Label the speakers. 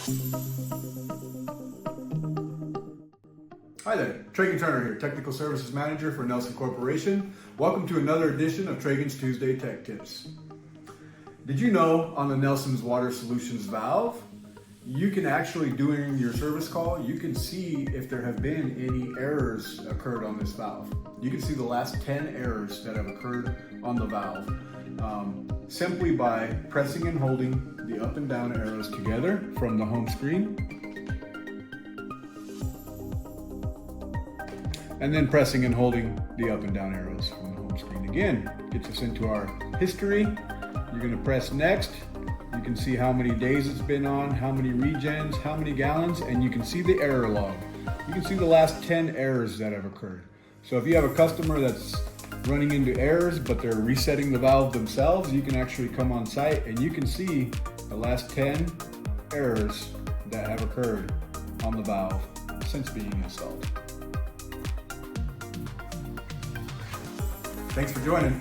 Speaker 1: Hi there, Tragon Turner here, Technical Services Manager for Nelsen Corporation. Welcome to another edition of Tragon's Tuesday Tech Tips. Did you know on the Nelsen Water Solutions valve, you can actually, during your service call, you can see if there have been any errors occurred on this valve. You can see the last 10 errors that have occurred on the valve simply by pressing and holding the up and down arrows together from the home screen, and then pressing and holding the up and down arrows from the home screen again. Gets us into our history. You're going to press next. You can see how many days it's been on, how many regens, how many gallons, and you can see the error log. You can see the last 10 errors that have occurred. So if you have a customer that's running into errors but they're resetting the valve themselves, you can actually come on site and you can see the last 10 errors that have occurred on the valve since being installed. Thanks for joining.